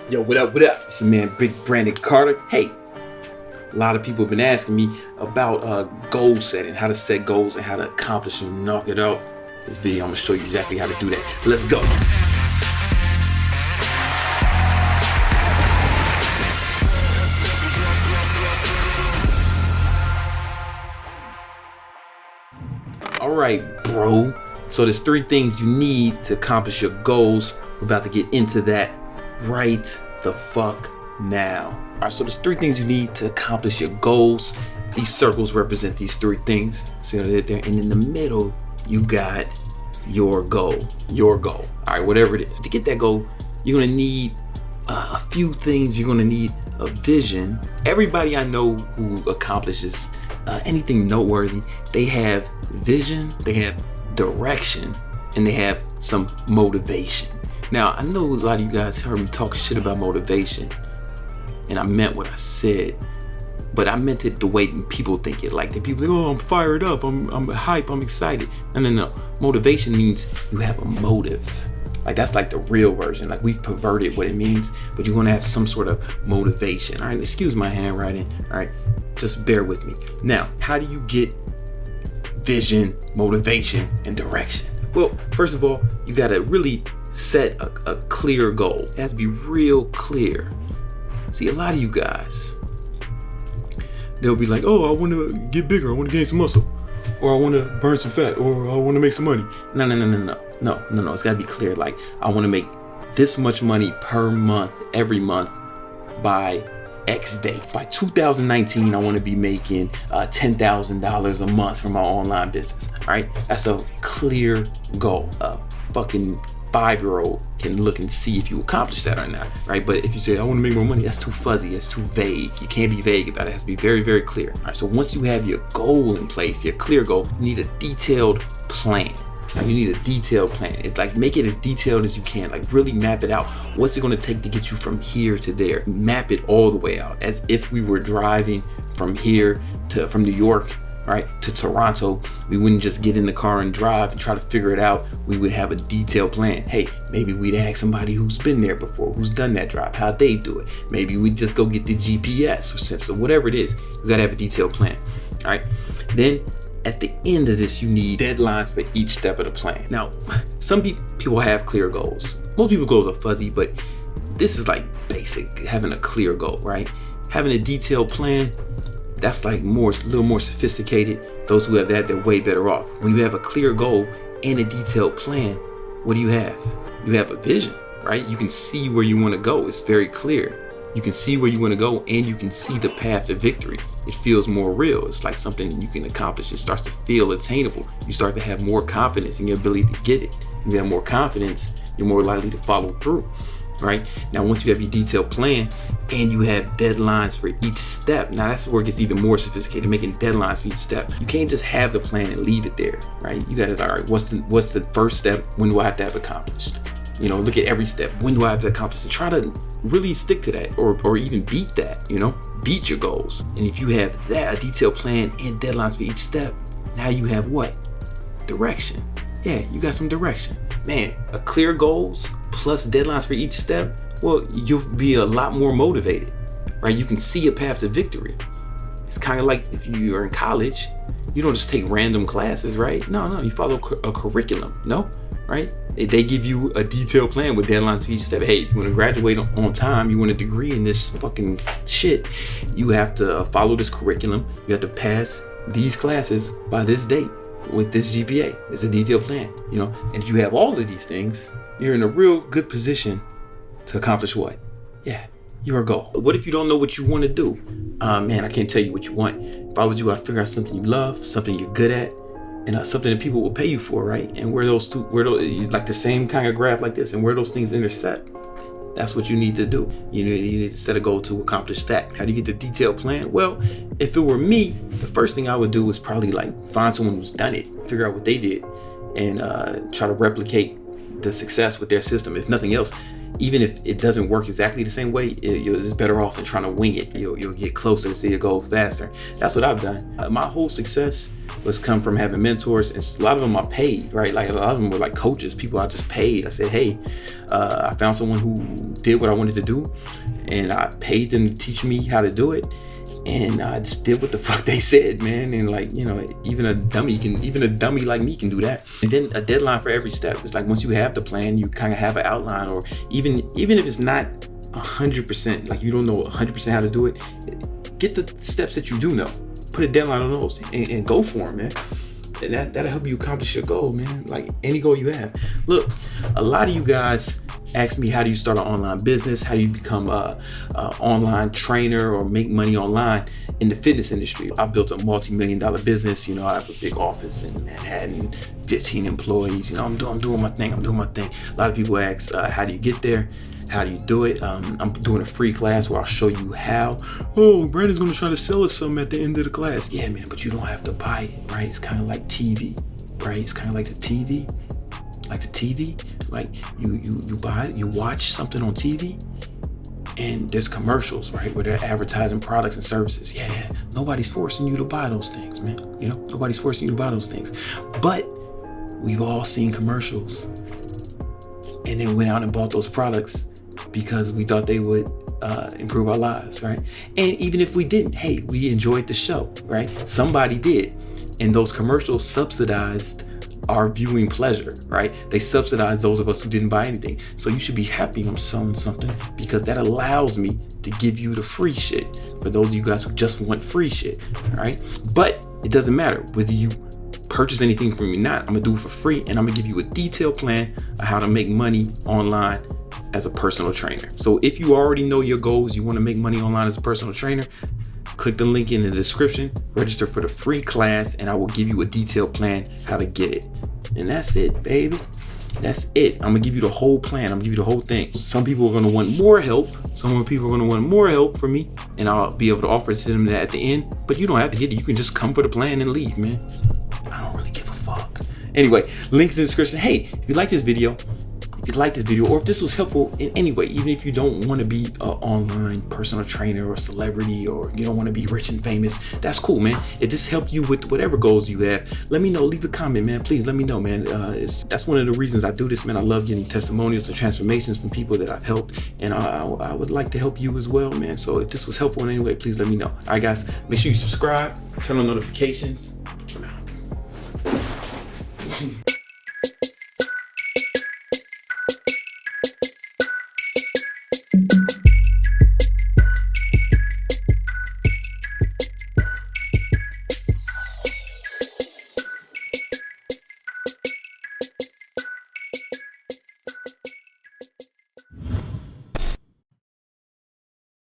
Yo, what up, what up? It's your man, Big Brandon Carter. Hey, a lot of people have been asking me about goal setting, how to set goals and how to accomplish and knock it out. This video, I'm gonna show you exactly how to do that. Let's go. All right, bro. So there's 3 things you need to accomplish your goals. We're about to get into that right the fuck now. All right, so there's 3 things you need to accomplish your goals. These circles represent these 3 things. See how they're there? And in the middle, you got your goal. Your goal. All right, whatever it is. To get that goal, you're gonna need a few things. You're gonna need a vision. Everybody I know who accomplishes anything noteworthy, they have vision, they have direction, and they have some motivation. Now, I know a lot of you guys heard me talk shit about motivation, and I meant what I said, but I meant it the way people think it. Like, the people, oh, I'm fired up, I'm hype, I'm excited. No. Motivation means you have a motive. Like, that's like the real version. Like, we've perverted what it means, but you're gonna have some sort of motivation. All right, excuse my handwriting. All right, just bear with me. Now, how do you get vision, motivation, and direction? Well, first of all, you gotta really set a clear goal. It has to be real clear. See, a lot of you guys, they'll be like, oh, I wanna get bigger, I wanna gain some muscle, or I wanna burn some fat, or I wanna make some money. No, it's gotta be clear. Like, I wanna make this much money per month, every month, by X date. By 2019, I want to be making $10,000 a month from my online business. All right, that's a clear goal. A fucking 5-year-old can look and see if you accomplish that or not. Right, but if you say I want to make more money, that's too fuzzy. That's too vague. You can't be vague about it. It has to be very, very clear. All right, so once you have your goal in place, your clear goal, you need a detailed plan. You need a detailed plan. It's like, make it as detailed as you can. Like, really map it out. What's it going to take to get you from here to there? Map it all the way out, as if we were driving from New York, right, to Toronto. We wouldn't just get in the car and drive and try to figure it out. We would have a detailed plan. Hey, maybe we'd ask somebody who's been there before, who's done that drive, how they do it. Maybe we'd just go get the GPS or whatever it is. You got to have a detailed plan. All right. Then at the end of this, you need deadlines for each step of the plan. Now, some people have clear goals. Most people's goals are fuzzy, but this is like basic, having a clear goal, right? Having a detailed plan, that's like a little more sophisticated. Those who have that, they're way better off. When you have a clear goal and a detailed plan, what do you have? You have a vision, right? You can see where you want to go. It's very clear. You can see where you want to go, and you can see the path to victory. It feels more real. It's like something you can accomplish. It starts to feel attainable. You start to have more confidence in your ability to get it. If you have more confidence, you're more likely to follow through, right? Now, once you have your detailed plan and you have deadlines for each step, now that's where it gets even more sophisticated, making deadlines for each step. You can't just have the plan and leave it there, right? You got to, all right, what's the first step? When do I have to have accomplished? You know, look at every step. When do I have to accomplish it? Try to really stick to that, or even beat that, beat your goals. And if you have that, a detailed plan and deadlines for each step, now you have what? Direction. Yeah, you got some direction. Man, a clear goals plus deadlines for each step, well, you'll be a lot more motivated, right? You can see a path to victory. It's kind of like if you are in college, you don't just take random classes, right? No, you follow a curriculum, no? Right? They give you a detailed plan with deadlines for each step. Hey, you want to graduate on time, you want a degree in this fucking shit, you have to follow this curriculum. You have to pass these classes by this date with this GPA. It's a detailed plan, And if you have all of these things, you're in a real good position to accomplish what? Yeah, your goal. What if you don't know what you want to do? Man, I can't tell you what you want. If I was you, I'd figure out something you love, something you're good at, and something that people will pay you for, right? And where those like the same kind of graph like this, and where those things intersect, that's what you need to do. You need to set a goal to accomplish that. How do you get the detailed plan? Well, if it were me, the first thing I would do is probably like find someone who's done it, figure out what they did, and try to replicate the success with their system. If nothing else, even if it doesn't work exactly the same way, it's better off than trying to wing it. You'll get closer to your goal faster. That's what I've done. My whole success was come from having mentors, and a lot of them I paid, right? Like a lot of them were like coaches, people I just paid. I said, hey, I found someone who did what I wanted to do, and I paid them to teach me how to do it. And I just did what the fuck they said, man. And like, you know, even a dummy like me can do that. And then a deadline for every step. It's like once you have the plan, you kind of have an outline, or even if it's not 100%, like you don't know 100% how to do it, get the steps that you do know. Put a deadline on those and go for them, man. And that'll help you accomplish your goal, man. Like any goal you have. Look, a lot of you guys ask me, how do you start an online business? How do you become a online trainer or make money online in the fitness industry? I built a multi-million-dollar business. You know, I have a big office in Manhattan, 15 employees. You know, I'm doing my thing. A lot of people ask, how do you get there? How do you do it? I'm doing a free class where I'll show you how. Oh, Brandon's gonna try to sell us something at the end of the class. Yeah, man, but you don't have to buy it, right? It's kind of like TV, right? It's kind of like the TV. Like you buy it, you watch something on TV, and there's commercials, right, where they're advertising products and services. Yeah, nobody's forcing you to buy those things, man. You know, nobody's forcing you to buy those things. But we've all seen commercials and then went out and bought those products because we thought they would improve our lives, right? And even if we didn't, hey, we enjoyed the show, right? Somebody did. And those commercials subsidized our viewing pleasure, right? They subsidize those of us who didn't buy anything. So you should be happy I'm selling something, because that allows me to give you the free shit for those of you guys who just want free shit, all right? But it doesn't matter whether you purchase anything from me or not. I'm gonna do it for free, and I'm gonna give you a detailed plan of how to make money online as a personal trainer. So if you already know your goals, you wanna make money online as a personal trainer, click the link in the description, register for the free class, and I will give you a detailed plan how to get it. And that's it, baby. That's it. I'm gonna give you the whole plan. I'm gonna give you the whole thing. Some people are gonna want more help. Some people are gonna want more help from me, and I'll be able to offer to them that at the end. But you don't have to get it. You can just come for the plan and leave, man. I don't really give a fuck. Anyway, links in the description. Hey, if you like this video, or if this was helpful in any way, even if you don't want to be an online personal trainer or celebrity, or you don't want to be rich and famous, that's cool, man. It just helped you with whatever goals you have. Let me know. Leave a comment, man. Please let me know, man. That's one of the reasons I do this, man. I love getting testimonials and transformations from people that I've helped, and I would like to help you as well, man. So if this was helpful in any way, please let me know. All right, guys, make sure you subscribe, turn on notifications.